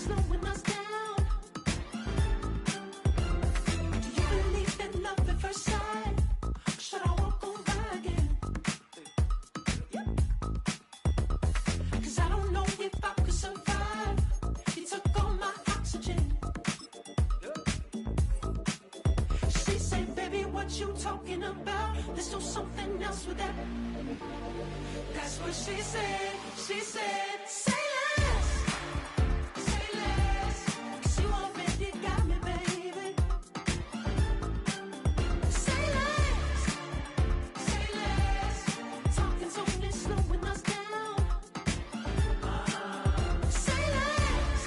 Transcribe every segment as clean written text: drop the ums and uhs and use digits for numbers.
slowing us down. Do you believe in love at first sight? Should I walk on by again? 'Cause I don't know if I could survive. You took all my oxygen. She said, baby, what you talking about? Let's do something else with that. That's what she said. She said, say less. Say less. 'Cause you already got me, baby. Say less. Say less. Talking's only slowing us down. Say less.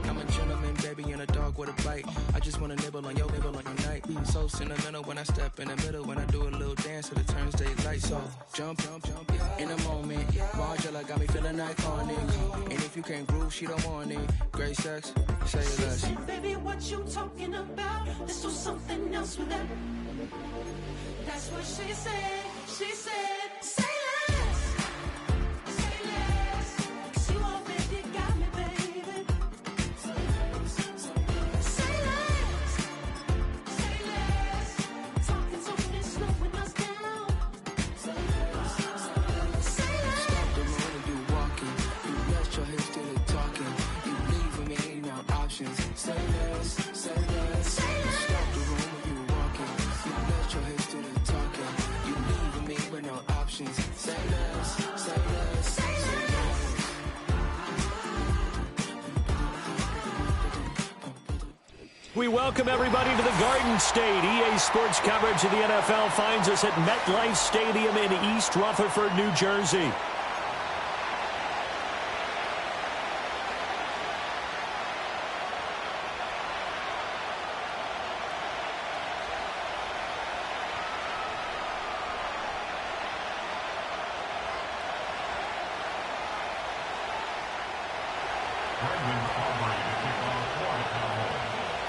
I'm a gentleman, baby, and a dog with a bite. I just wanna nibble on your night. So sentimental when I step in the middle. When I do a little dance till it turns daylight. So jump, in a moment. Margella got me feeling iconic. And if you can't groove, she don't want it. Great sex, say less. She said, baby, what you talking about? Let's do something else with that. That's what she said. She said, say less. Say less. 'Cause you already got me, baby. Say less. Say less. Talking's only slowing us down. Say less. Say less. Stop the moment you walking. You rest your hips to the talking. You leaving me no options. Say less, say less. Say less. Stop the room when you walking. You rest your hips to the talking. You leaving me with no options. Say less, say less, say less. We welcome everybody to the Garden State. EA Sports coverage of the NFL finds us at MetLife Stadium in East Rutherford, New Jersey.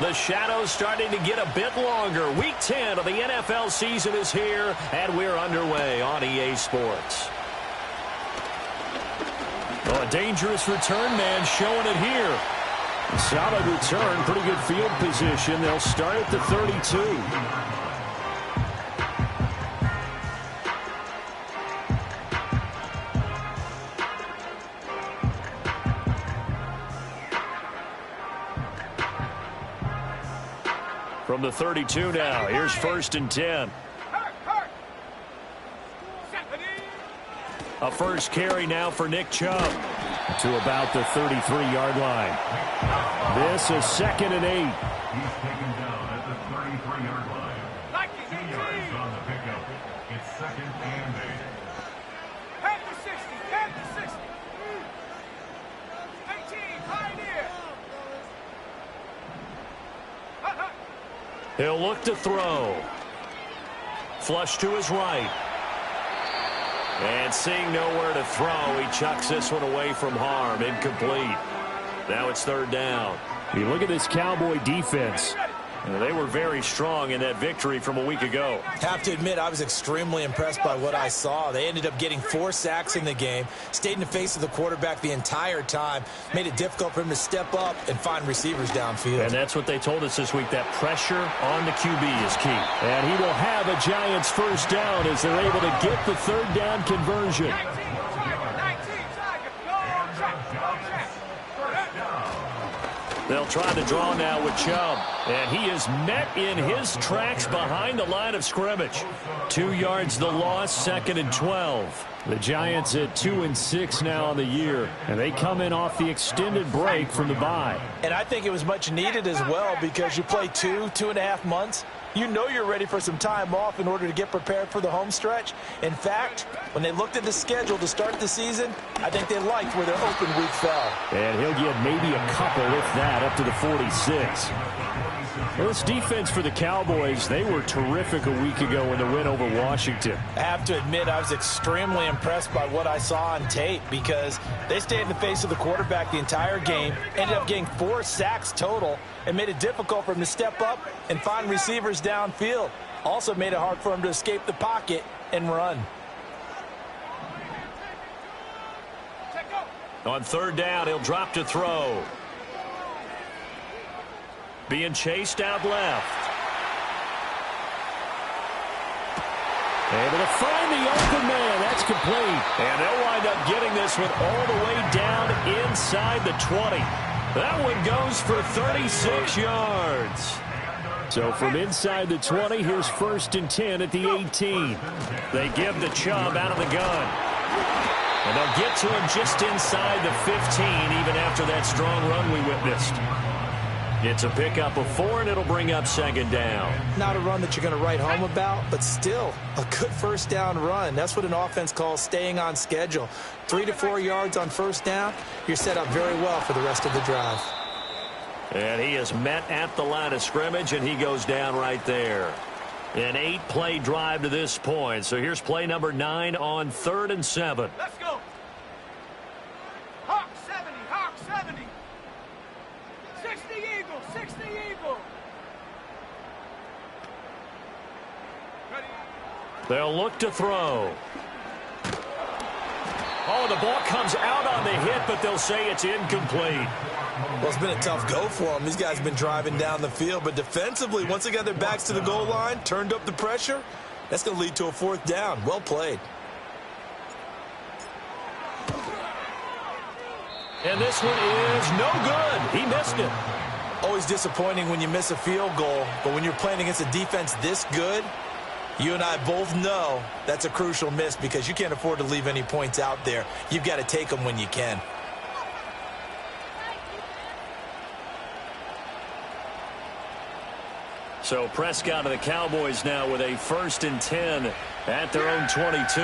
The shadows starting to get a bit longer. Week 10 of the NFL season is here, and we're underway on EA Sports. Oh, a dangerous return man showing it here. Solid return, pretty good field position. They'll start at the 32. From the 32 now, here's 1st and 10. A first carry now for Nick Chubb to about the 33-yard line. This is 2nd and 8. He's taken down at the 33-yard line. 2 yards on the pickup. It's 2nd and 8. Head to 60, head to 60. 18, pioneer. He'll look to throw. Flush to his right. And seeing nowhere to throw, he chucks this one away from harm. Incomplete. Now it's 3rd down. You look at this Cowboy defense. They were very strong in that victory from a week ago. Have to admit, I was extremely impressed by what I saw. They ended up getting 4 sacks in the game, stayed in the face of the quarterback the entire time, made it difficult for him to step up and find receivers downfield. And that's what they told us this week, that pressure on the QB is key. And he will have a Giants 1st down as they're able to get the 3rd down conversion. 19, Tiger. Go, check. They'll try to draw now with Chubb. And he is met in his tracks behind the line of scrimmage. 2 yards the loss, 2nd and 12. The Giants at 2-6 now on the year. And they come in off the extended break from the bye. And I think it was much needed as well because you play 2.5 months. You know you're ready for some time off in order to get prepared for the home stretch. In fact, when they looked at the schedule to start the season, I think they liked where their open week fell. And he'll get maybe a couple, if that, up to the 46. Well, this defense for the Cowboys, they were terrific a week ago in the win over Washington. I have to admit, I was extremely impressed by what I saw on tape because they stayed in the face of the quarterback the entire game, ended up getting 4 sacks total, and made it difficult for him to step up and find receivers downfield. Also made it hard for him to escape the pocket and run. On third down, he'll drop to throw. Being chased out left. Able to find the open man. That's complete. And they'll wind up getting this one all the way down inside the 20. That one goes for 36 yards. So from inside the 20, here's 1st and 10 at the 18. They give the Chubb out of the gun. And they'll get to him just inside the 15, even after that strong run we witnessed. It's a pickup of 4, and it'll bring up 2nd down. Not a run that you're going to write home about, but still a good 1st down run. That's what an offense calls staying on schedule. 3 to 4 yards on 1st down, you're set up very well for the rest of the drive. And he is met at the line of scrimmage, and he goes down right there. An 8-play drive to this point. So here's play number 9 on 3rd and 7. Let's go. Hawk 70, Hawk 70. 60 Eagle, 60 Eagle. Ready. They'll look to throw. Oh, the ball comes out on the hit, but they'll say it's incomplete. Well, it's been a tough go for them. These guys have been driving down the field, but defensively, once they got their backs to the goal line, turned up the pressure, that's going to lead to a 4th down. Well played. And this one is no good. He missed it. Always disappointing when you miss a field goal, but when you're playing against a defense this good, you and I both know that's a crucial miss because you can't afford to leave any points out there. You've got to take them when you can. So Prescott of the Cowboys now with a 1st and 10 at their own 22.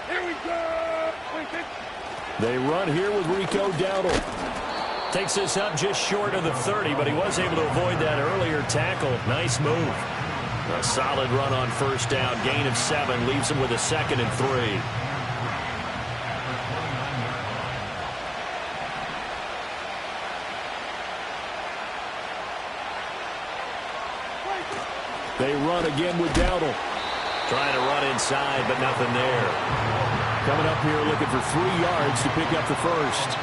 Here we go. They run here with Rico Dowdle. Takes this up just short of the 30, but he was able to avoid that earlier tackle. Nice move. A solid run on 1st down. Gain of 7 leaves him with a 2nd and 3. They run again with Dowdle. Trying to run inside, but nothing there. Coming up here looking for 3 yards to pick up the 1st.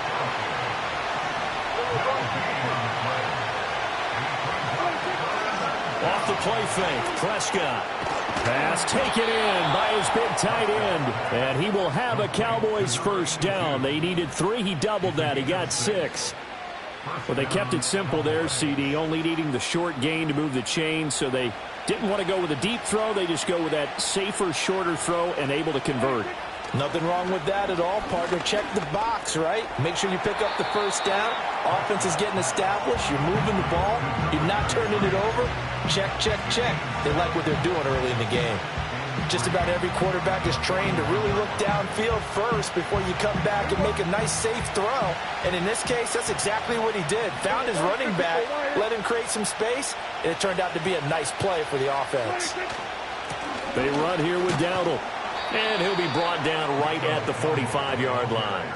Off the play fake, Prescott. Pass taken in by his big tight end. And he will have a Cowboys 1st down. They needed 3. He doubled that. He got 6. Well, they kept it simple there, CD, only needing the short gain to move the chain, so they didn't want to go with a deep throw. They just go with that safer, shorter throw and able to convert. Nothing wrong with that at all, partner. Check the box, right? Make sure you pick up the 1st down. Offense is getting established. You're moving the ball. You're not turning it over. Check, check, check. They like what they're doing early in the game. Just about every quarterback is trained to really look downfield first before you come back and make a nice, safe throw. And in this case, that's exactly what he did. Found his running back, let him create some space, and it turned out to be a nice play for the offense. They run here with Dowdle. And he'll be brought down right at the 45-yard line.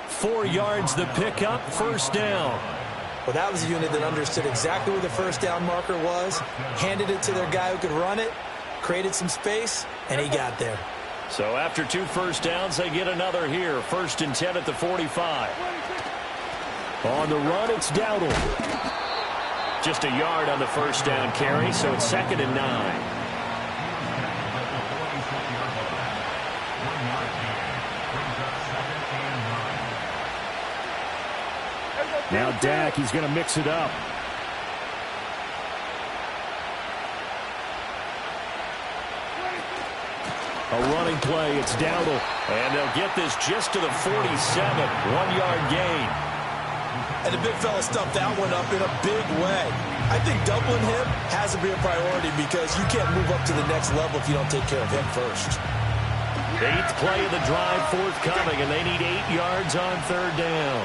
4 yards the pickup, 1st down. Well, that was a unit that understood exactly where the 1st down marker was, handed it to their guy who could run it, created some space, and he got there. So after 2 1st downs, they get another here. 1st and 10 at the 45. On the run, it's Dowdle. Just a yard on the 1st down carry, so it's 2nd and 9. Now Dak, he's going to mix it up. A running play, it's Dowdle. And they'll get this just to the 47. 1-yard gain. And the big fella stuffed that one up in a big way. I think doubling him has to be a priority because you can't move up to the next level if you don't take care of him first. 8th play of the drive forthcoming, and they need 8 yards on 3rd down.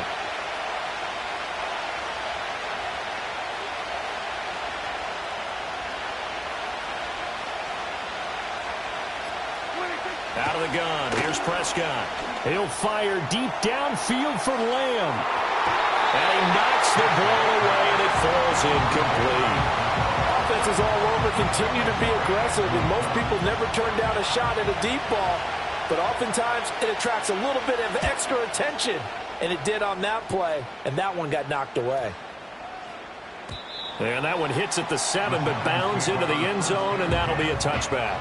Out of the gun, here's Prescott. He'll fire deep downfield for Lamb. And he knocks the ball away, and it falls incomplete. Offenses all over continue to be aggressive, and most people never turn down a shot at a deep ball. but oftentimes it attracts a little bit of extra attention, and it did on that play, and that one got knocked away. And that one hits at the 7, but bounds into the end zone, and that'll be a touchback.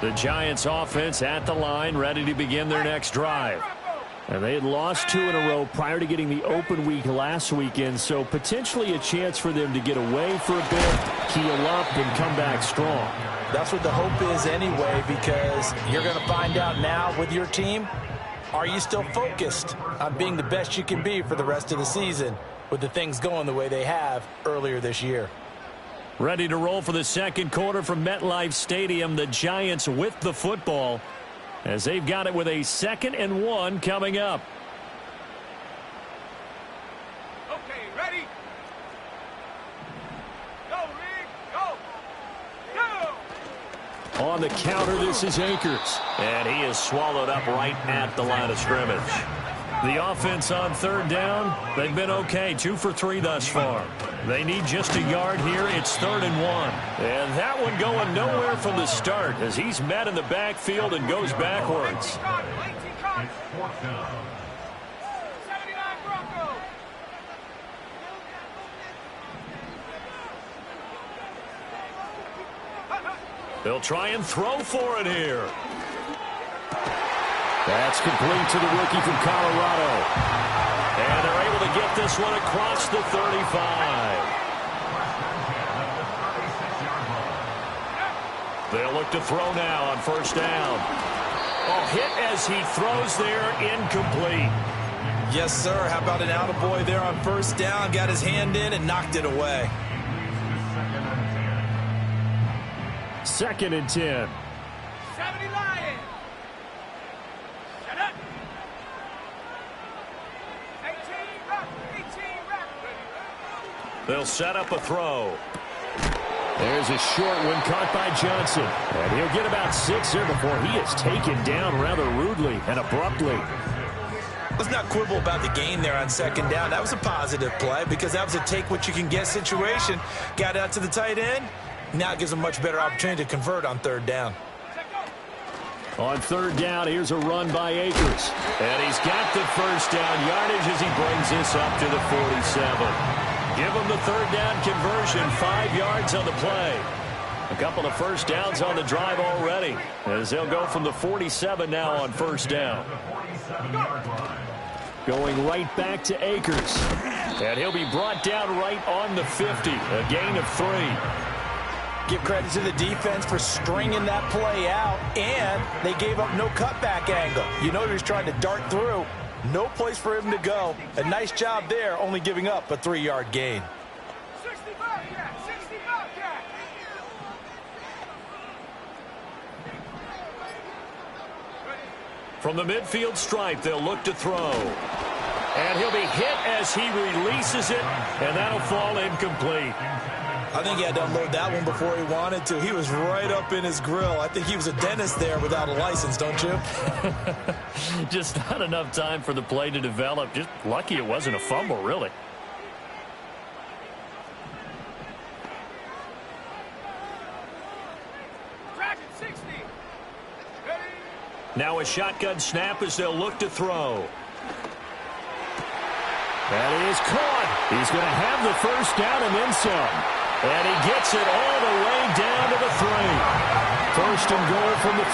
The Giants offense at the line, ready to begin their next drive. And they had lost 2 in a row prior to getting the open week last weekend, so potentially a chance for them to get away for a bit, heal up, and come back strong. That's what the hope is anyway, because you're going to find out now with your team, are you still focused on being the best you can be for the rest of the season with the things going the way they have earlier this year? Ready to roll for the second quarter from MetLife Stadium. The Giants with the football as they've got it with a 2nd and 1 coming up. Okay, ready? Go, Rick, go! On the counter, this is Akers. And he is swallowed up right at the line of scrimmage. The offense on 3rd down, they've been okay. 2 for 3 thus far. They need just a yard here. It's 3rd and 1. And that one going nowhere from the start as he's met in the backfield and goes backwards. It's 4th down. 79 Broncos! They'll try and throw for it here. That's complete to the rookie from Colorado. And they're able to get this one across the 35. They'll look to throw now on 1st down. Oh, hit as he throws there, incomplete. Yes, sir. How about an attaboy there on 1st down? Got his hand in and knocked it away. 2nd and 10. 70 Lions! Shut up! 18 Rock! 18 Rock! They'll set up a throw. There's a short one caught by Johnson. And he'll get about 6 here before he is taken down rather rudely and abruptly. Let's not quibble about the gain there on 2nd down. That was a positive play because that was a take-what-you-can-get situation. Got out to the tight end. Now it gives a much better opportunity to convert on 3rd down. On 3rd down, here's a run by Akers. And he's got the 1st down yardage as he brings this up to the 47. Give him the 3rd down conversion, 5 yards on the play. A couple of 1st downs on the drive already as they'll go from the 47 now on 1st down. Going right back to Akers. And he'll be brought down right on the 50, a gain of 3. Give credit to the defense for stringing that play out, and they gave up no cutback angle. You know, he was trying to dart through. No place for him to go. A nice job there, only giving up a 3-yard gain. 60 Bobcat! 60 Bobcat! From the midfield stripe, they'll look to throw. And he'll be hit as he releases it, and that'll fall incomplete. I think he had to unload that one before he wanted to. He was right up in his grill. I think he was a dentist there without a license, don't you? Just not enough time for the play to develop. Just lucky it wasn't a fumble, really. Dragon 60! Ready? Now a shotgun snap as they'll look to throw. That is caught. He's going to have the 1st down and then some. And he gets it all the way down to the 3. 1st and goal from the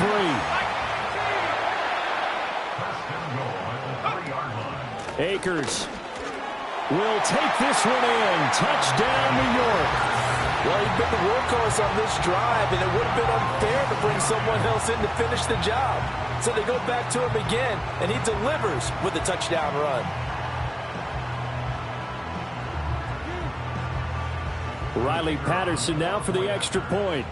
3. Akers will take this one in. Touchdown, New York. Well, he's been the workhorse on this drive, and it would have been unfair to bring someone else in to finish the job. So they go back to him again, and he delivers with a touchdown run. Riley Patterson now for the extra point.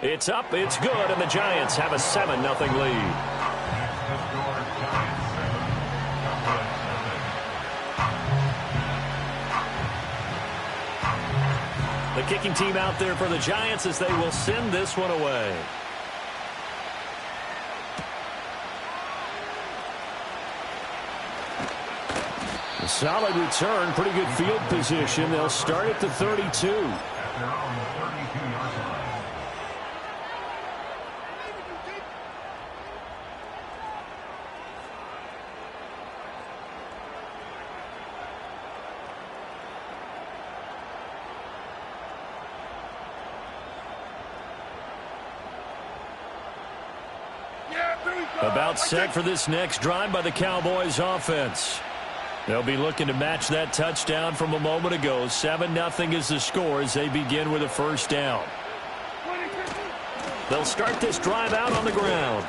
It's up, it's good, and the Giants have a 7-0 lead. The kicking team out there for the Giants as they will send this one away. Solid return, pretty good field position. They'll start at the 32. At their own 32-yard line. About set for this next drive by the Cowboys offense. They'll be looking to match that touchdown from a moment ago. 7-0 is the score as they begin with a first down. They'll start this drive out on the ground.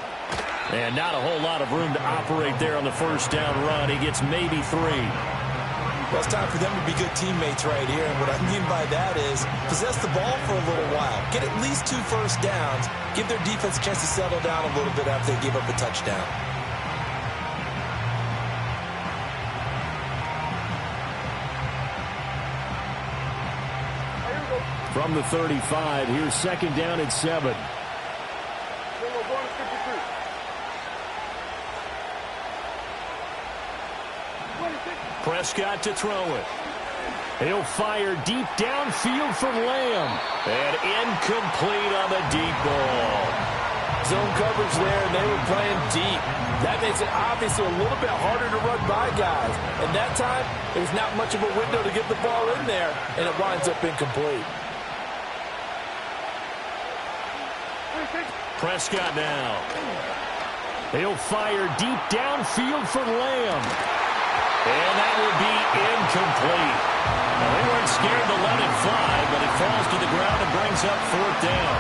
And not a whole lot of room to operate there on the first down run. He gets maybe 3. Well, it's time for them to be good teammates right here. And what I mean by that is possess the ball for a little while. Get at least 2 first downs. Give their defense a chance to settle down a little bit after they give up a touchdown. From the 35, here's second down and 7. Prescott to throw it. He'll fire deep downfield for Lamb. And incomplete on the deep ball. Zone coverage there, and they were playing deep. That makes it obviously a little bit harder to run by guys. And that time, there's not much of a window to get the ball in there, and it winds up incomplete. Prescott now. He'll fire deep downfield for Lamb. And that will be incomplete. Now, they weren't scared to let it fly, but it falls to the ground and brings up fourth down.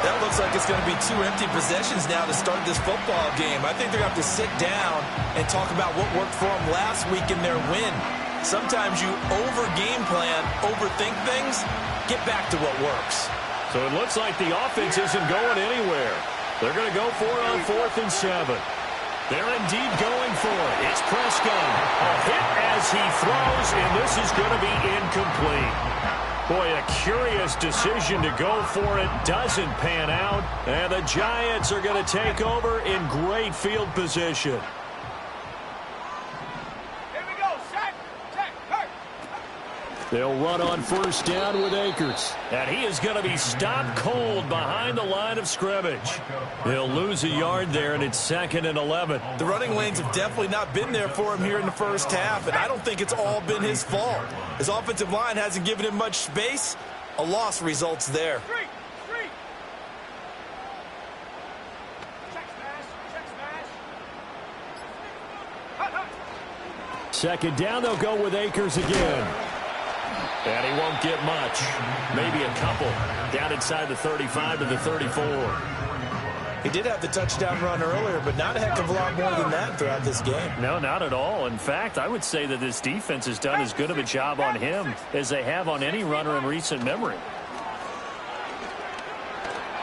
That looks like it's going to be 2 empty possessions now to start this football game. I think they're going to have to sit down and talk about what worked for them last week in their win. Sometimes you over-game plan, overthink things, get back to what works. So it looks like the offense isn't going anywhere. They're going to go for it on 4th and 7. They're indeed going for it. It's Prescott. A hit as he throws, and this is going to be incomplete. Boy, a curious decision to go for it. Doesn't pan out, and the Giants are going to take over in great field position. They'll run on first down with Akers. And he is going to be stopped cold behind the line of scrimmage. He'll lose a yard there, and it's 2nd and 11. The running lanes have definitely not been there for him here in the first half, and I don't think it's all been his fault. His offensive line hasn't given him much space. A loss results there. Second down, they'll go with Akers again. And he won't get much. Maybe a couple. Down inside the 35 to the 34. He did have the touchdown run earlier, but not a heck of a lot more than that throughout this game. No, not at all. In fact, I would say that this defense has done as good of a job on him as they have on any runner in recent memory.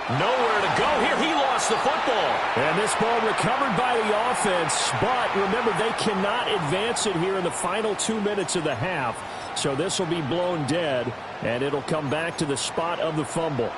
Nowhere to go here. He lost the football. And this ball recovered by the offense. But remember, they cannot advance it here in the final 2 minutes of the half. So this will be blown dead, and it'll come back to the spot of the fumble.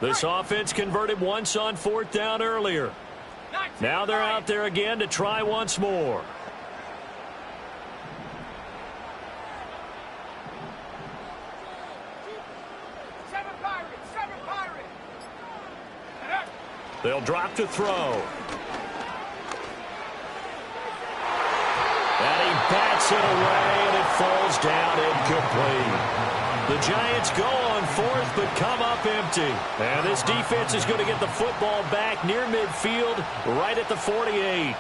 This offense converted once on 4th down earlier. Now they're out there again to try once more. They'll drop to throw. And he bats it away, and it falls down incomplete. The Giants go on 4th, but come up empty. And this defense is going to get the football back near midfield, right at the 48.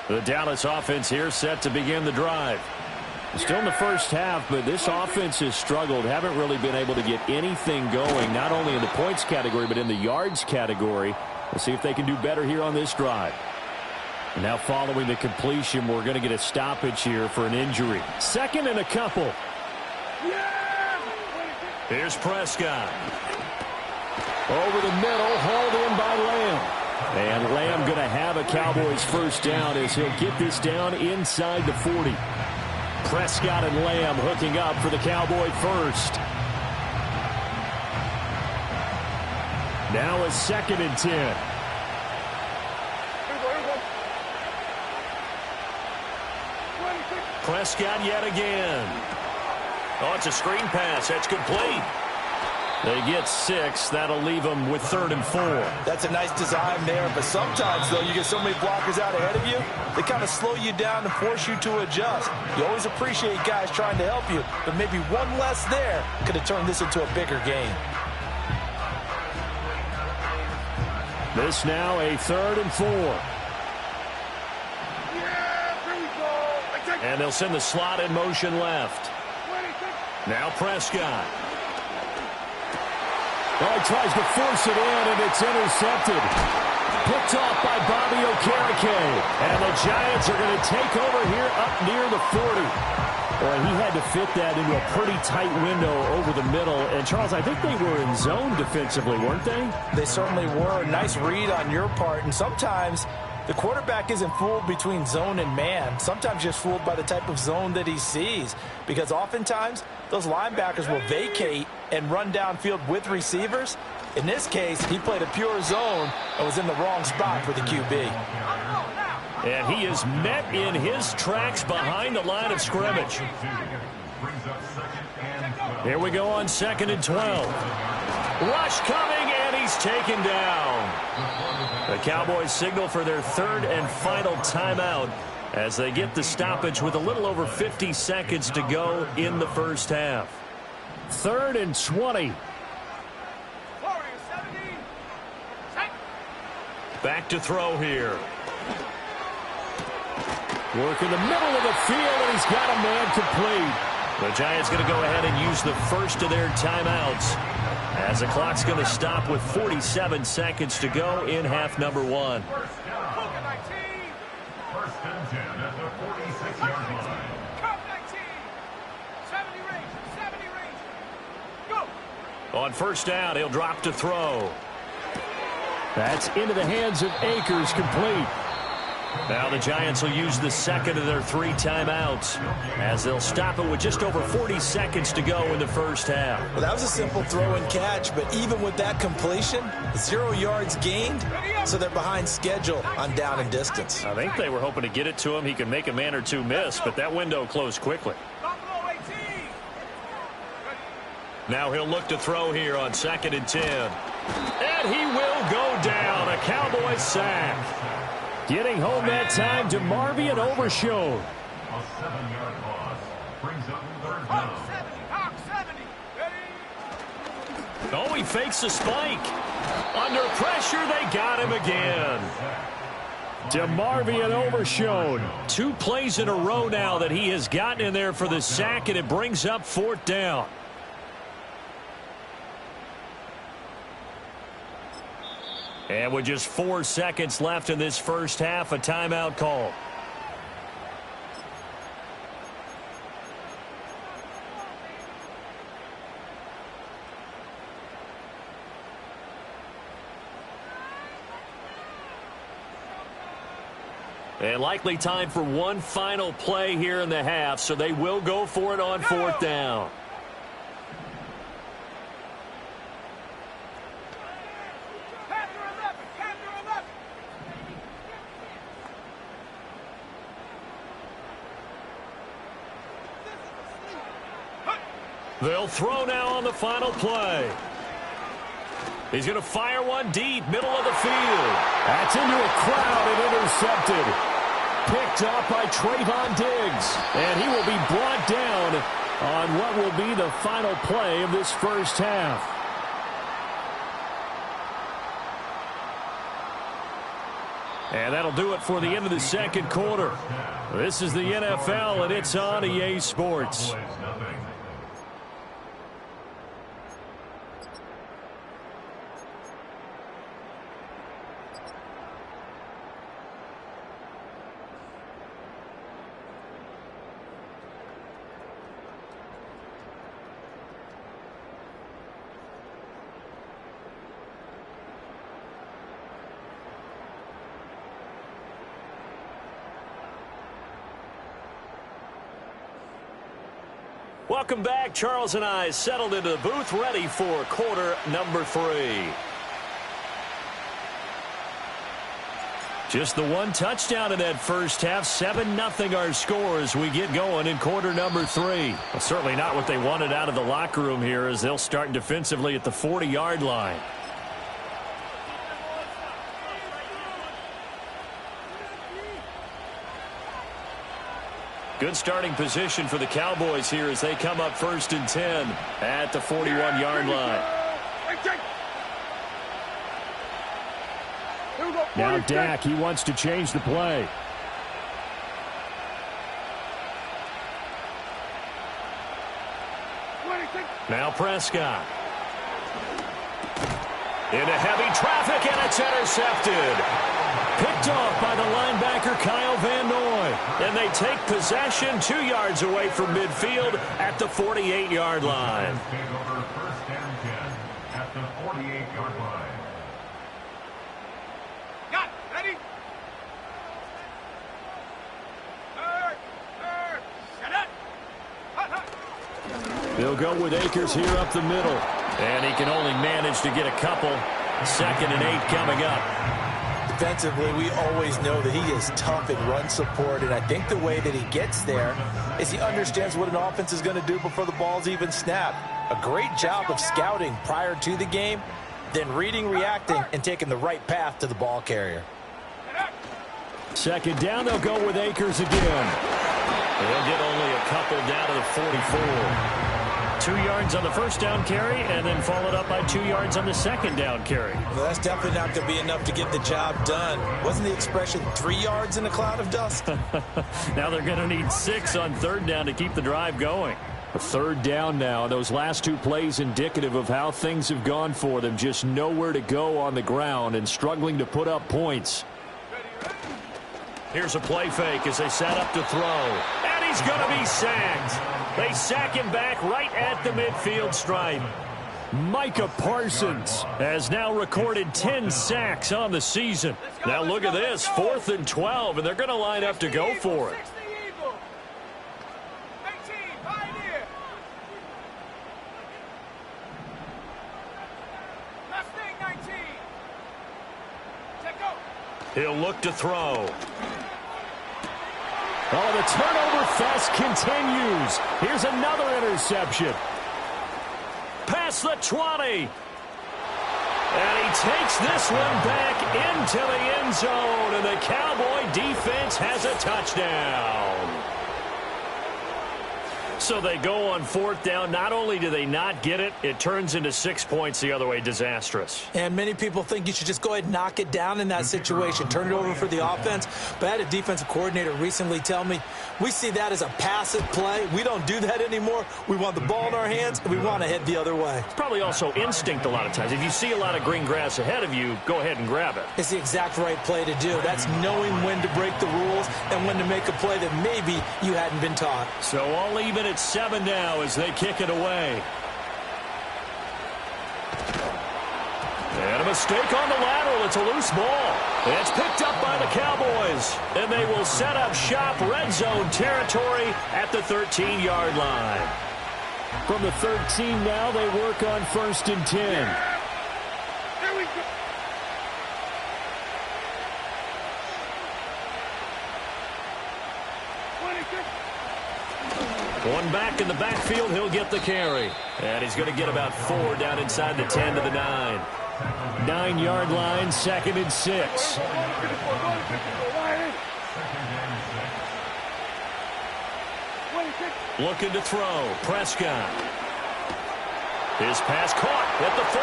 The Dallas offense here set to begin the drive. Still in the first half, but this offense has struggled. Haven't really been able to get anything going, not only in the points category, but in the yards category. We'll see if they can do better here on this drive. Now following the completion, we're going to get a stoppage here for an injury. Second and a couple. Here's Prescott. Over the middle, hauled in by Lamb. And Lamb going to have a Cowboys first down as he'll get this down inside the 40. Prescott and Lamb hooking up for the Cowboy first. Now a 2nd and 10. Prescott yet again. Oh, it's a screen pass. That's complete. They get 6. That'll leave them with 3rd and 4. That's a nice design there, but sometimes, though, you get so many blockers out ahead of you, they kind of slow you down and force you to adjust. You always appreciate guys trying to help you, but maybe one less there could have turned this into a bigger game. This now a 3rd and 4. And they'll send the slot in motion left. Now Prescott. Oh, he tries to force it in, and it's intercepted. Picked off by Bobby Okereke. And the Giants are going to take over here up near the 40. Boy, he had to fit that into a pretty tight window over the middle. And, Charles, I think they were in zone defensively, weren't they? They certainly were. A nice read on your part. And sometimes the quarterback isn't fooled between zone and man. Sometimes just fooled by the type of zone that he sees. Because oftentimes those linebackers will vacate and run downfield with receivers. In this case, he played a pure zone and was in the wrong spot for the QB. And he is met in his tracks behind the line of scrimmage. Here we go on 2nd and 12. Rush coming, and he's taken down. The Cowboys signal for their 3rd and final timeout as they get the stoppage with a little over 50 seconds to go in the first half. 3rd and 20. Back to throw here. Work in the middle of the field, and he's got a man complete. The Giants going to go ahead and use the first of their timeouts as the clock's going to stop with 47 seconds to go in half number 1. First and 10 at the 46-yard line. On first down, he'll drop to throw. That's into the hands of Akers, complete. Now the Giants will use the 2nd of their 3 timeouts as they'll stop it with just over 40 seconds to go in the first half. Well, that was a simple throw and catch, but even with that completion, 0 yards gained, so they're behind schedule on down and distance. I think they were hoping to get it to him. He could make a man or two miss, but that window closed quickly. Now he'll look to throw here on 2nd and 10. And he will go down. A Cowboys sack. Getting home that time to Marvian Overshown. A 7-yard loss brings up 3rd down. Oh, he fakes a spike. Under pressure, they got him again. DeMarvion Overshown. 2 plays in a row now that he has gotten in there for the sack, and it brings up 4th down. And with just 4 seconds left in this first half, a timeout call. And likely time for one final play here in the half, so they will go for it on 4th down. They'll throw now on the final play. He's going to fire one deep, middle of the field. That's into a crowd and intercepted. Picked off by Trayvon Diggs. And he will be brought down on what will be the final play of this first half. And that'll do it for the end of the second quarter. This is the NFL, and it's on EA Sports. Welcome back. Charles and I settled into the booth, ready for quarter number 3. Just the one touchdown in that first half. 7-0 our score as we get going in quarter number 3. Well, certainly not what they wanted out of the locker room here as they'll start defensively at the 40-yard line. Good starting position for the Cowboys here as they come up 1st and 10 at the 41-yard line. Now Dak, he wants to change the play. Now Prescott. Into heavy traffic, and it's intercepted. Picked off by the linebacker Kyle Van Noy. And they take possession 2 yards away from midfield at the 48-yard line. First and 10 at the 48-yard line. Got it. Ready? Shut up. They'll go with Akers here up the middle. And he can only manage to get a couple. 2nd and 8 coming up. Defensively, we always know that he is tough in run support, and I think the way that he gets there is he understands what an offense is going to do before the ball's even snapped. A great job of scouting prior to the game, then reading, reacting, and taking the right path to the ball carrier. 2nd down, they'll go with Akers again. They'll get only a couple down to the 44. 2 yards on the first down carry, and then followed up by 2 yards on the 2nd down carry. Well, that's definitely not going to be enough to get the job done. Wasn't the expression 3 yards in a cloud of dust? Now they're going to need 6 on 3rd down to keep the drive going. A 3rd down now. Those last 2 plays indicative of how things have gone for them. Just nowhere to go on the ground and struggling to put up points. Here's a play fake as they set up to throw. And he's going to be sacked. They sack him back right at the midfield stripe. Micah Parsons has now recorded 10 sacks on the season. Now look at this, 4th and 12, and they're going to line up to go for it. He'll look to throw. Oh, the turnover fest continues. Here's another interception. Past the 20. And he takes this one back into the end zone. And the Cowboy defense has a touchdown. So they go on 4th down. Not only do they not get it, it turns into 6 points the other way. Disastrous. And many people think you should just go ahead and knock it down in that situation. Turn it over for the offense. But I had a defensive coordinator recently tell me, we see that as a passive play. We don't do that anymore. We want the ball in our hands, and we want to head the other way. It's probably also instinct a lot of times. If you see a lot of green grass ahead of you, go ahead and grab it. It's the exact right play to do. That's knowing when to break the rules and when to make a play that maybe you hadn't been taught. So all even at 7 now as they kick it away. And a mistake on the lateral. It's a loose ball. It's picked up by the Cowboys. And they will set up shop red zone territory at the 13-yard line. From the 13 now, they work on 1st and 10. There we go. One back in the backfield, he'll get the carry. And he's going to get about 4 down inside the 10 to the 9. 9-yard line, 2nd and 6. Looking to throw. Prescott. His pass caught at the 4.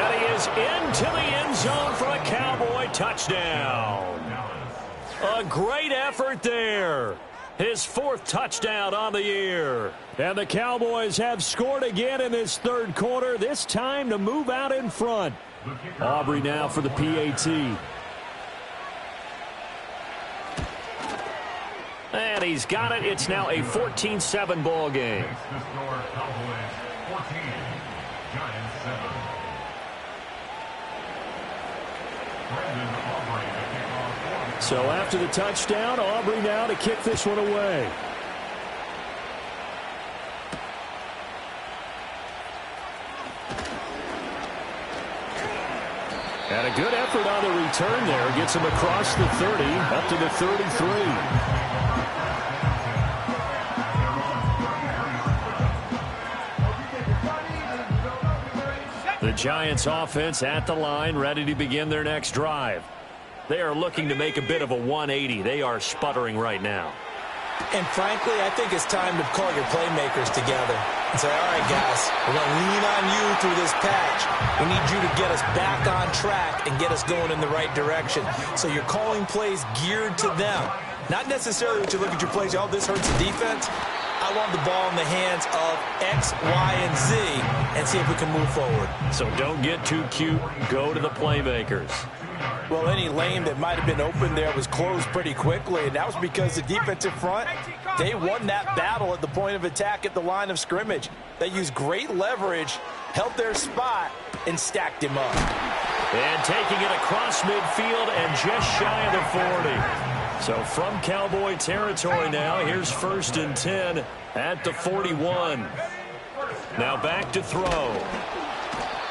And he is into the end zone for a Cowboy touchdown. A great effort there. His 4th touchdown on the year. And the Cowboys have scored again in this 3rd quarter, this time to move out in front. Aubrey now for the PAT. And he's got it. It's now a 14-7 ball game. So after the touchdown, Aubrey now to kick this one away. And a good effort on the return there. Gets him across the 30, up to the 33. The Giants offense at the line, ready to begin their next drive. They are looking to make a bit of a 180. They are sputtering right now. And frankly, I think it's time to call your playmakers together and say, all right, guys, we're going to lean on you through this patch. We need you to get us back on track and get us going in the right direction. So you're calling plays geared to them. Not necessarily what you look at your plays, oh, this hurts the defense. I want the ball in the hands of X, Y, and Z and see if we can move forward. So don't get too cute. Go to the playmakers. Well, any lane that might have been open there was closed pretty quickly, and that was because the defensive front, they won that battle at the point of attack at the line of scrimmage. They used great leverage, held their spot, and stacked him up. And taking it across midfield and just shy of the 40. So from Cowboy territory now, here's 1st and 10 at the 41. Now back to throw.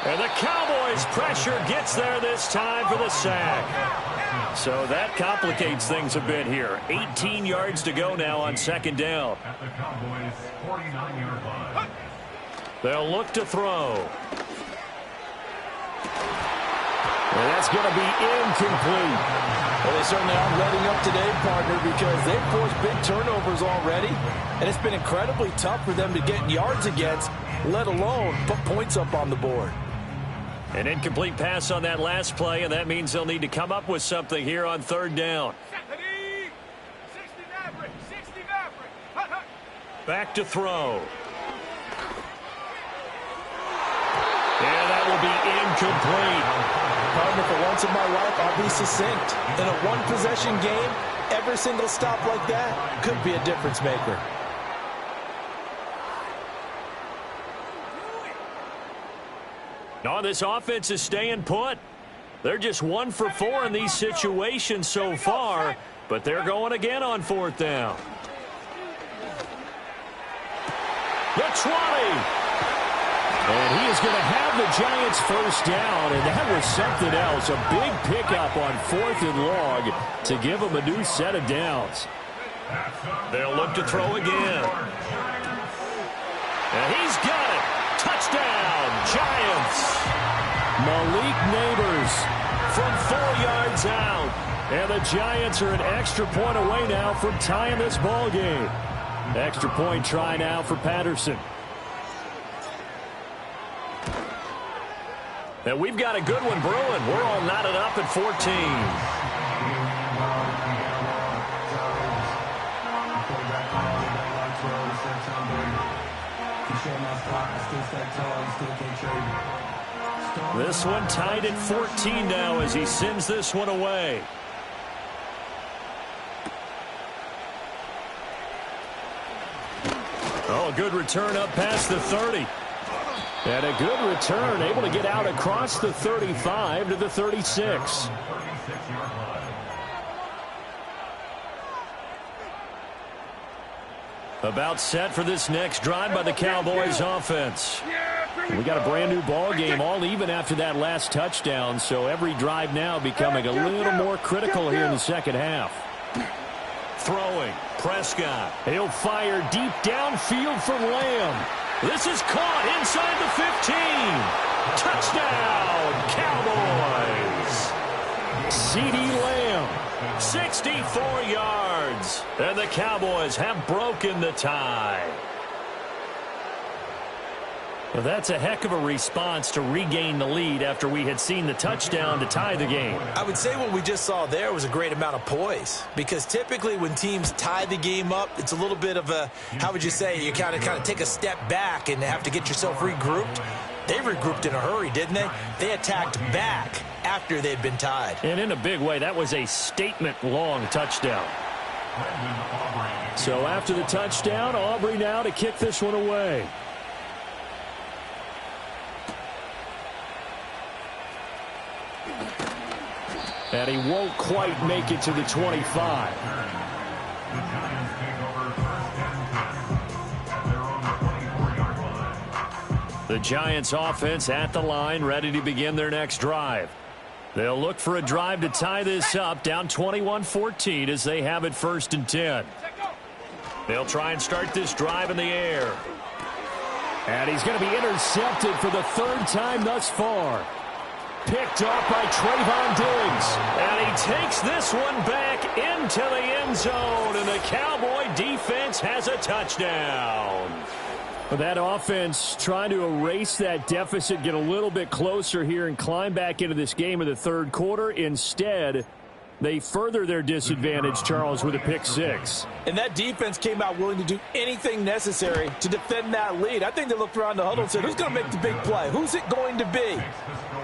And the Cowboys' pressure gets there this time for the sack. So that complicates things a bit here. 18 yards to go now on 2nd down. At the Cowboys' 49-yard line. They'll look to throw. And that's going to be incomplete. Well, they certainly aren't letting up today, partner, because they've forced big turnovers already, and it's been incredibly tough for them to get yards against, let alone put points up on the board. An incomplete pass on that last play, and that means they'll need to come up with something here on 3rd down. Back to throw. And that will be incomplete. Partner, for once in my life, I'll be succinct. In a one-possession game, every single stop like that could be a difference maker. No, this offense is staying put. They're just 1 for 4 in these situations so far, but they're going again on 4th down. The 20. And he is going to have the Giants 1st down, and that was something else. A big pickup on 4th and long to give them a new set of downs. They'll look to throw again. And he's got it. Touchdown, Giants. Malik Neighbors from 4 yards out. And the Giants are an extra point away now from tying this ball game. Extra point try now for Patterson. And we've got a good one brewing. We're all knotted up at 14. This one tied at 14 now as he sends this one away. Oh, a good return up past the 30. And a good return, able to get out across the 35 to the 36. About set for this next drive by the Cowboys offense. We got a brand new ball game, all even after that last touchdown, so every drive now becoming a little more critical here in the 2nd half. Throwing, Prescott. He'll fire deep downfield from Lamb. This is caught inside the 15. Touchdown, Cowboys. CeeDee Lamb, 64 yards. And the Cowboys have broken the tie. Well, that's a heck of a response to regain the lead after we had seen the touchdown to tie the game. I would say what we just saw there was a great amount of poise, because typically when teams tie the game up, it's a little bit of a, how would you say, you kind of take a step back and have to get yourself regrouped. They regrouped in a hurry, didn't they? They attacked back after they'd been tied. And in a big way, that was a statement-long touchdown. So after the touchdown, Aubrey now to kick this one away. And he won't quite make it to the 25. The Giants offense at the line, ready to begin their next drive. They'll look for a drive to tie this up, down 21-14 as they have it 1st and 10. They'll try and start this drive in the air. And he's going to be intercepted for the 3rd time thus far. Picked off by Trayvon Diggs. And he takes this one back into the end zone, and the Cowboy defense has a touchdown. That offense trying to erase that deficit, get a little bit closer here, and climb back into this game in the 3rd quarter. Instead, they further their disadvantage, Charles, with a pick 6. And that defense came out willing to do anything necessary to defend that lead. I think they looked around the huddle and said, who's going to make the big play? Who's it going to be?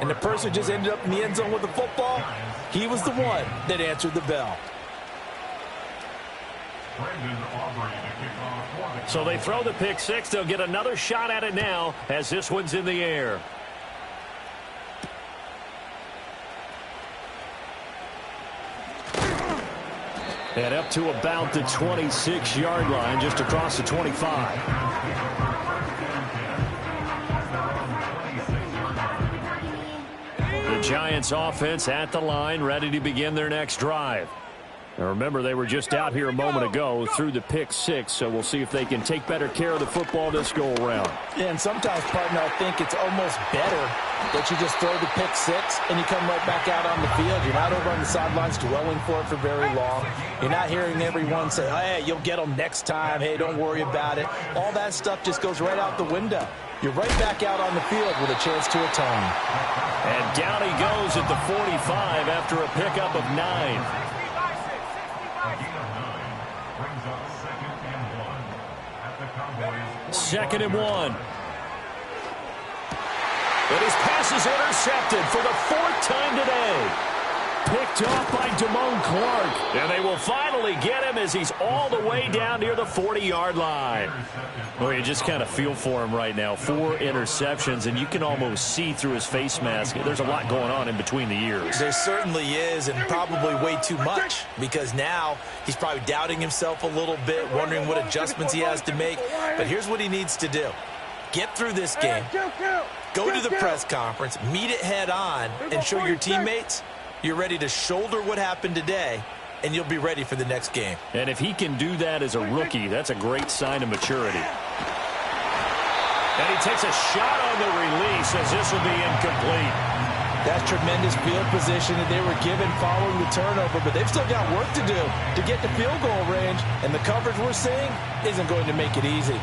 And the person just ended up in the end zone with the football. He was the one that answered the bell. So they throw the pick 6. They'll get another shot at it now as this one's in the air. And up to about the 26-yard line, just across the 25. The Giants offense at the line, ready to begin their next drive. Now remember, they were just out here a moment ago through the pick 6, so we'll see if they can take better care of the football this go-around. Yeah, and sometimes, partner, I think it's almost better that you just throw the pick 6 and you come right back out on the field. You're not over on the sidelines dwelling for it for very long. You're not hearing everyone say, hey, you'll get them next time. Hey, don't worry about it. All that stuff just goes right out the window. You're right back out on the field with a chance to atone. And down he goes at the 45 after a pickup of 9. Second and 1. But his pass is intercepted for the 4th time today. Picked off by Damone Clark. And they will finally get him as he's all the way down near the 40-yard line. Well, you just kind of feel for him right now. 4 interceptions, and you can almost see through his face mask. There's a lot going on in between the ears. There certainly is, and probably way too much, because now he's probably doubting himself a little bit, wondering what adjustments he has to make. But here's what he needs to do. Get through this game, go to the press conference, meet it head on, and show your teammates you're ready to shoulder what happened today, and you'll be ready for the next game. And if he can do that as a rookie, that's a great sign of maturity. And he takes a shot on the release as this will be incomplete. That's tremendous field position that they were given following the turnover, but they've still got work to do to get to field goal range, and the coverage we're seeing isn't going to make it easy.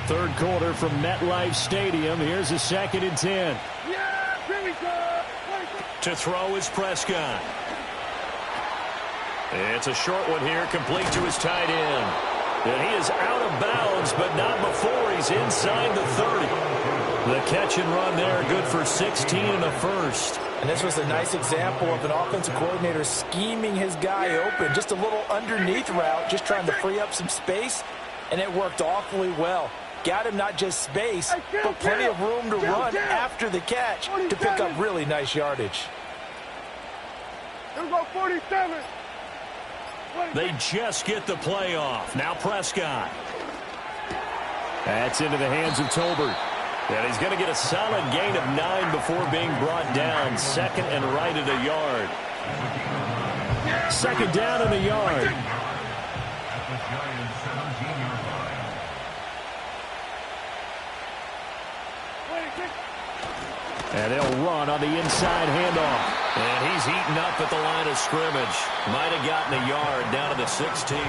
3rd quarter from MetLife Stadium. Here's a 2nd and 10. To throw is Prescott. It's a short one here, complete to his tight end. And he is out of bounds, but not before he's inside the 30. The catch and run there, good for 16 and a first. And this was a nice example of an offensive coordinator scheming his guy open. Just a little underneath route, just trying to free up some space, and it worked awfully well. Got him not just space, but plenty of room to run after the catch to pick up really nice yardage. Here we go, 47. They just get the play off. Now Prescott. That's into the hands of Tolbert. And he's going to get a solid gain of 9 before being brought down. 2nd and right at a yard. 2nd down and a yard. And they'll run on the inside handoff. And he's eaten up at the line of scrimmage. Might have gotten a yard down to the 16.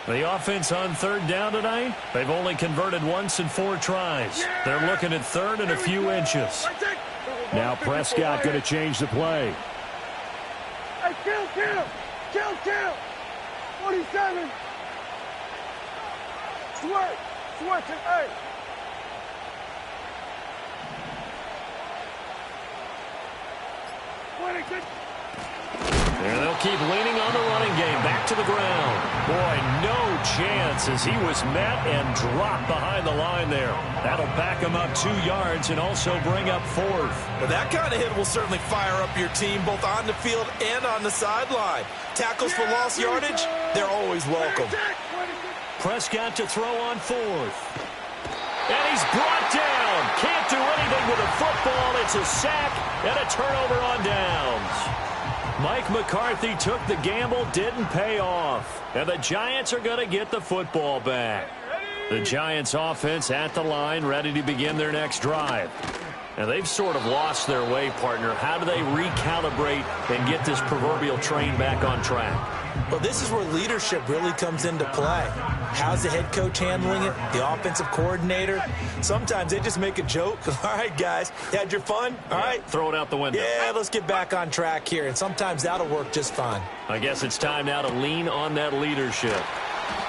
The offense on 3rd down tonight, they've only converted once in 4 tries. They're looking at 3rd and a few inches. Now Prescott going to change the play. Hey, kill. 47. Switch it, hey. And they'll keep leaning on the running game. Back to the ground. Boy, no chance as he was met and dropped behind the line there. That'll back him up 2 yards and also bring up 4th. Well, that kind of hit will certainly fire up your team both on the field and on the sideline. Tackles for lost yardage, they're always welcome. Prescott to throw on 4th. And he's brought down. Can't do anything with a football. It's a sack and a turnover on downs. Mike McCarthy took the gamble, didn't pay off. And the Giants are going to get the football back. The Giants offense at the line, ready to begin their next drive. And they've sort of lost their way, partner. How do they recalibrate and get this proverbial train back on track? Well, this is where leadership really comes into play. How's the head coach handling it? The offensive coordinator? Sometimes they just make a joke. All right, guys, you had your fun? All right. Throw it out the window. Yeah, let's get back on track here. And sometimes that'll work just fine. I guess it's time now to lean on that leadership.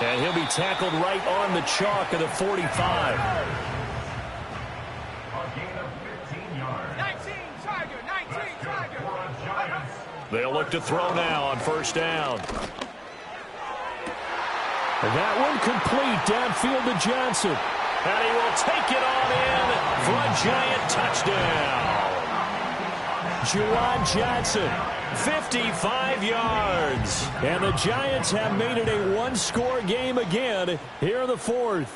And he'll be tackled right on the chalk of the 45. A gain of 15 yards. 19 Tiger. Giants. They'll look to throw now on first down. And that one complete downfield to Johnson. And he will take it on in for a Giant touchdown. Juwan Johnson, 55 yards. And the Giants have made it a one-score game again here in the 4th.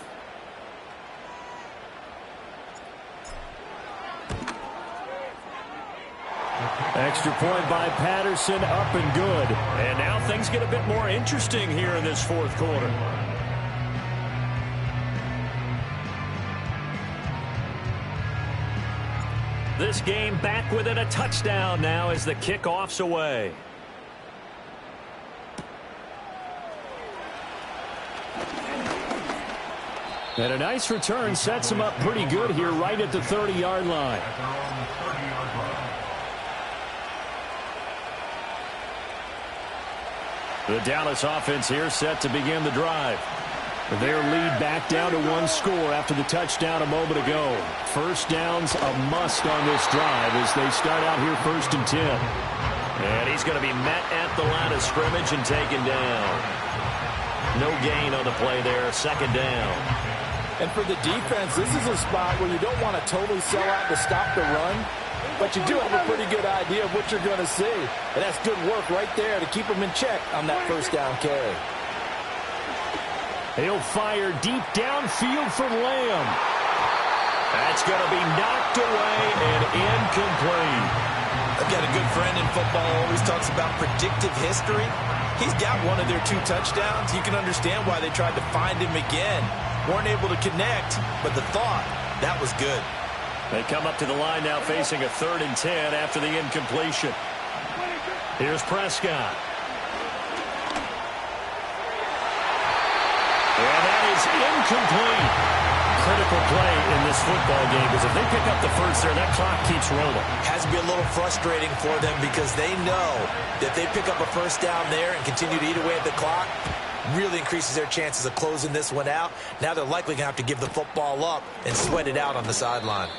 Extra point by Patterson, up and good. And now things get a bit more interesting here in this 4th quarter. This game back within a touchdown now as the kickoff's away. And a nice return sets him up pretty good here right at the 30-yard line. The Dallas offense here set to begin the drive. Their lead back down to 1 score after the touchdown a moment ago. First down's a must on this drive as they start out here 1st and 10. And he's going to be met at the line of scrimmage and taken down. No gain on the play there, 2nd down. And for the defense, this is a spot where you don't want to totally sell out to stop the run, but you do have a pretty good idea of what you're going to see. And that's good work right there to keep them in check on that first down carry. He'll fire deep downfield from Lamb. That's going to be knocked away and incomplete. I've got a good friend in football who always talks about predictive history. He's got one of their 2 touchdowns. You can understand why they tried to find him again. Weren't able to connect, but the thought, that was good. They come up to the line now facing a 3rd and 10 after the incompletion. Here's Prescott. And that is incomplete. Critical play in this football game because if they pick up the first there, that clock keeps rolling. Has to be a little frustrating for them because they know that they pick up a first down there and continue to eat away at the clock, really increases their chances of closing this one out. Now they're likely going to have to give the football up and sweat it out on the sideline.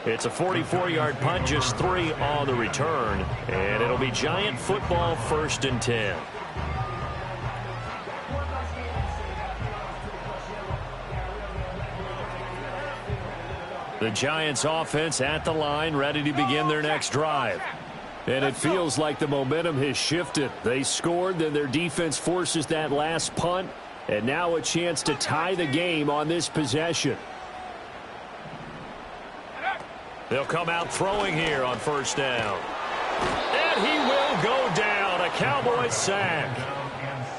It's a 44-yard punt, just 3 on the return. And it'll be Giant football 1st and 10. The Giants offense at the line, ready to begin their next drive. And it feels like the momentum has shifted. They scored, then their defense forces that last punt. And now a chance to tie the game on this possession. They'll come out throwing here on first down. And he will go down. A Cowboys sack.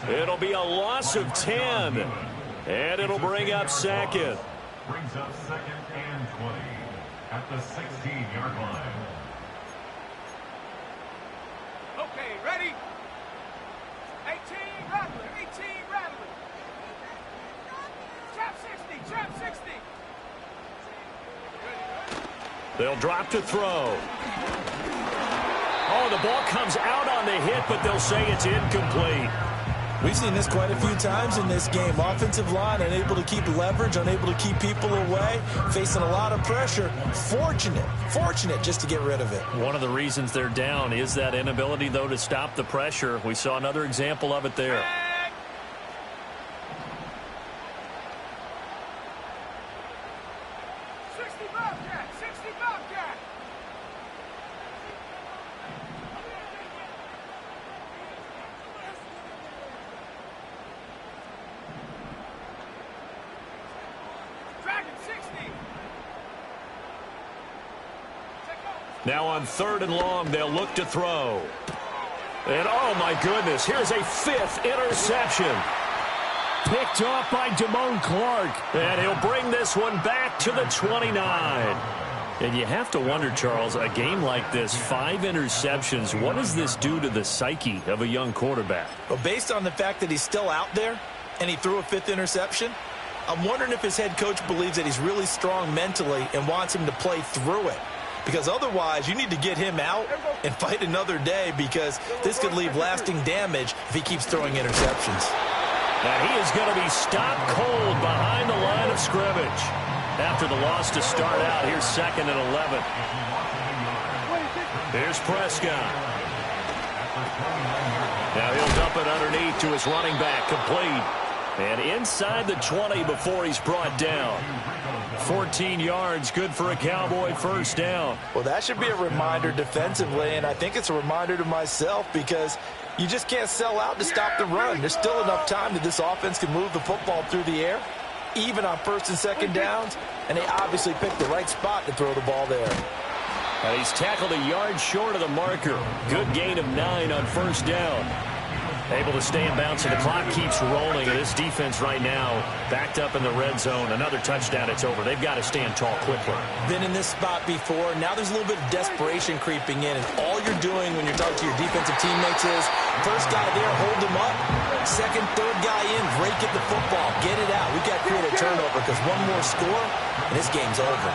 It'll be a loss of 10. And it'll bring up 2nd. Brings up 2nd and 20 at the 16-yard line. Okay, ready? 18 Rattler, 18 Rattler. Trap 60. They'll drop to throw. Oh, the ball comes out on the hit, but they'll say it's incomplete. We've seen this quite a few times in this game. Offensive line unable to keep leverage, unable to keep people away, facing a lot of pressure. Fortunate just to get rid of it. One of the reasons they're down is that inability, though, to stop the pressure. We saw another example of it there. Now on 3rd and long, they'll look to throw. And, oh, my goodness, here's a 5th interception. Picked off by Damone Clark. And he'll bring this one back to the 29. And you have to wonder, Charles, a game like this, 5 interceptions, what does this do to the psyche of a young quarterback? Well, based on the fact that he's still out there and he threw a 5th interception, I'm wondering if his head coach believes that he's really strong mentally and wants him to play through it. Because otherwise, you need to get him out and fight another day, because this could leave lasting damage if he keeps throwing interceptions. And he is going to be stopped cold behind the line of scrimmage. After the loss to start out, here's 2nd and 11. Here's Prescott. Now he'll dump it underneath to his running back, complete. And inside the 20 before he's brought down. 14 yards, good for a Cowboy first down. Well, that should be a reminder defensively, and I think it's a reminder to myself, because you just can't sell out to stop the run. There's still enough time that this offense can move the football through the air, even on 1st and 2nd downs, and they obviously picked the right spot to throw the ball there. And he's tackled a yard short of the marker. Good gain of 9 on 1st down. Able to stay in bounds, and the clock keeps rolling. And this defense right now backed up in the red zone. Another touchdown, it's over. They've got to stand tall quickly. Been in this spot before. Now there's a little bit of desperation creeping in, and all you're doing when you're talking to your defensive teammates is, first guy there, hold him up. 2nd, 3rd guy in, break at the football. Get it out. We've got to create a turnover, because one more score, and this game's over.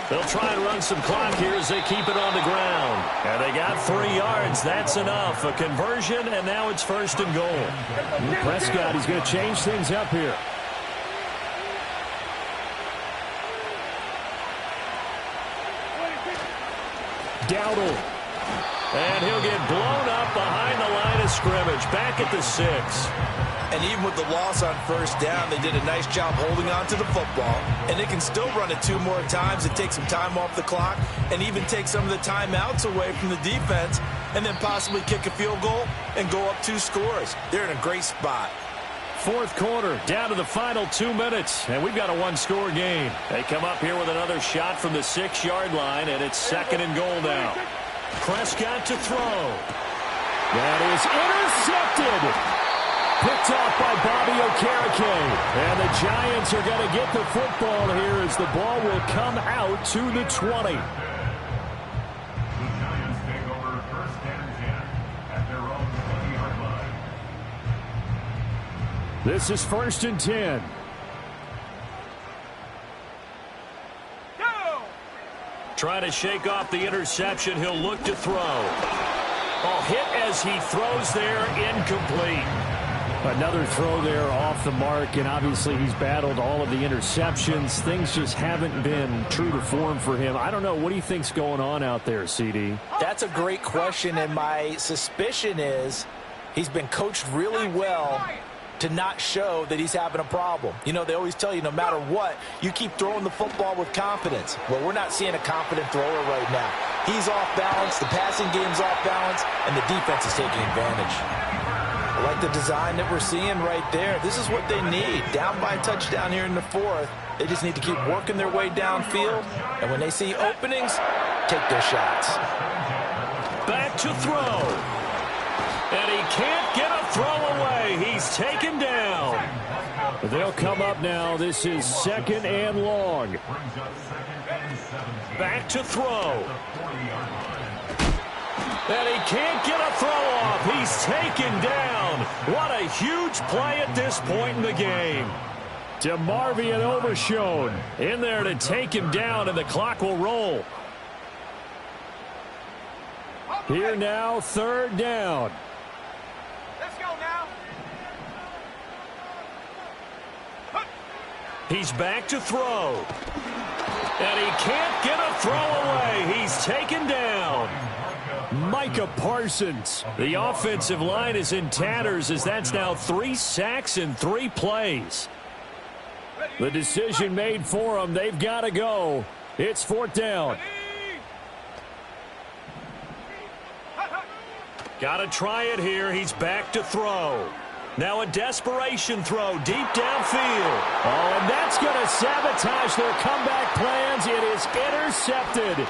They'll try and run some clock here as they keep it on the ground. And they got 3 yards. That's enough. A conversion, and now it's 1st and goal. Prescott, he's going to change things up here. Dowdle. And he'll get blown up behind the line of scrimmage. Back at the 6. And even with the loss on 1st down, they did a nice job holding on to the football. And they can still run it 2 more times and take some time off the clock, and even take some of the timeouts away from the defense, and then possibly kick a field goal and go up 2 scores. They're in a great spot. 4th quarter, down to the final 2 minutes, and we've got a 1-score game. They come up here with another shot from the 6-yard line, and it's 2nd and goal now. Prescott to throw. That is intercepted. Picked off by Bobby Okereke. And the Giants are going to get the football here as the ball will come out to the 20. The Giants take over 1st and 10 at their own 20-yard line. This is 1st and 10. Trying to shake off the interception. He'll look to throw. Oh, hit as he throws there, incomplete. Another throw there off the mark, and obviously he's battled all of the interceptions. Things just haven't been true to form for him. I don't know. What do you think's going on out there, CD? That's a great question, and my suspicion is he's been coached really well to not show that he's having a problem. You know, they always tell you no matter what, you keep throwing the football with confidence. Well, we're not seeing a confident thrower right now. He's off balance, the passing game's off balance, and the defense is taking advantage. I like the design that we're seeing right there. This is what they need. Down by a touchdown here in the 4th. They just need to keep working their way downfield, and when they see openings, take their shots. Back to throw. And he can't get a throw away. He's taken down. They'll come up now. This is 2nd and long. Back to throw. And he can't get a throw off. He's taken down. What a huge play at this point in the game. DeMarvion Overshown in there to take him down, and the clock will roll. Here now, 3rd down. Let's go now. He's back to throw. And he can't get a throw away. He's taken down. Micah Parsons. The offensive line is in tatters as that's now 3 sacks in 3 plays. The decision made for them. They've got to go. It's 4th down. Got to try it here. He's back to throw. Now a desperation throw deep downfield. Oh, and that's going to sabotage their comeback plans. It is intercepted.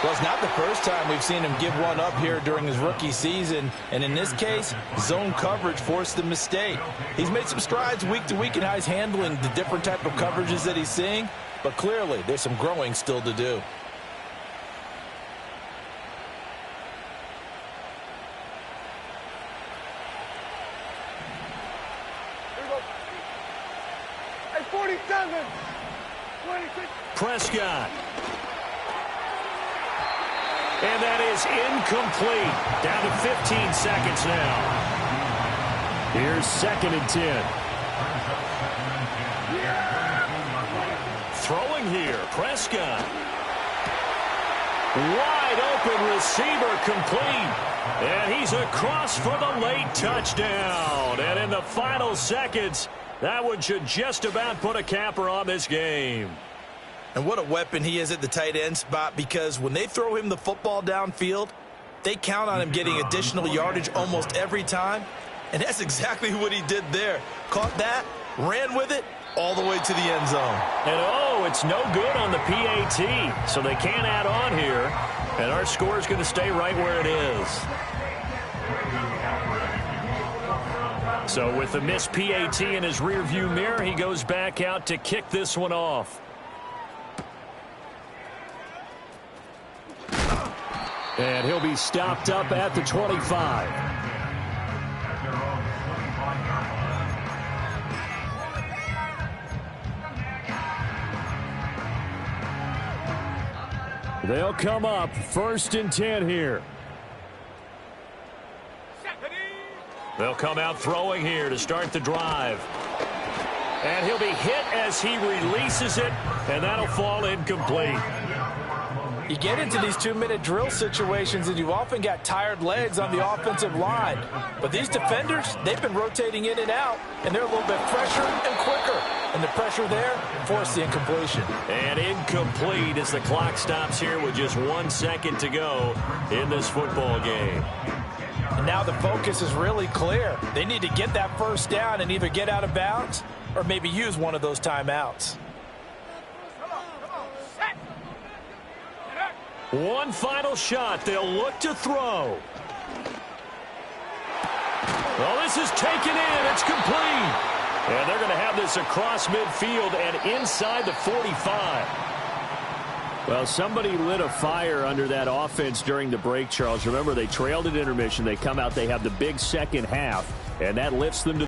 Well, it's not the first time we've seen him give one up here during his rookie season. And in this case, zone coverage forced the mistake. He's made some strides week to week in how he's handling the different type of coverages that he's seeing. But clearly, there's some growing still to do. Hey, 47, 26. Prescott. And that is incomplete. Down to 15 seconds now. Here's 2nd and 10. Throwing here, Prescott. Wide open receiver complete. And he's across for the late touchdown. And in the final seconds, that one should just about put a capper on this game. And what a weapon he is at the tight end spot, because when they throw him the football downfield, they count on him getting additional yardage almost every time. And that's exactly what he did there. Caught that, ran with it, all the way to the end zone. And oh, it's no good on the PAT, so they can't add on here. And our score is going to stay right where it is. So with the missed PAT in his rearview mirror, he goes back out to kick this one off. And he'll be stopped up at the 25. They'll come up 1st and 10 here. They'll come out throwing here to start the drive. And he'll be hit as he releases it, and that'll fall incomplete. You get into these 2-minute drill situations, and you've often got tired legs on the offensive line. But these defenders, they've been rotating in and out, and they're a little bit fresher and quicker. And the pressure there forced the incompletion. And incomplete as the clock stops here with just 1 second to go in this football game. And now the focus is really clear. They need to get that first down and either get out of bounds or maybe use one of those timeouts. One final shot. They'll look to throw. Well, this is taken in. It's complete. And they're going to have this across midfield and inside the 45. Well, somebody lit a fire under that offense during the break, Charles. Remember, they trailed at intermission. They come out. They have the big second half, and that lifts them to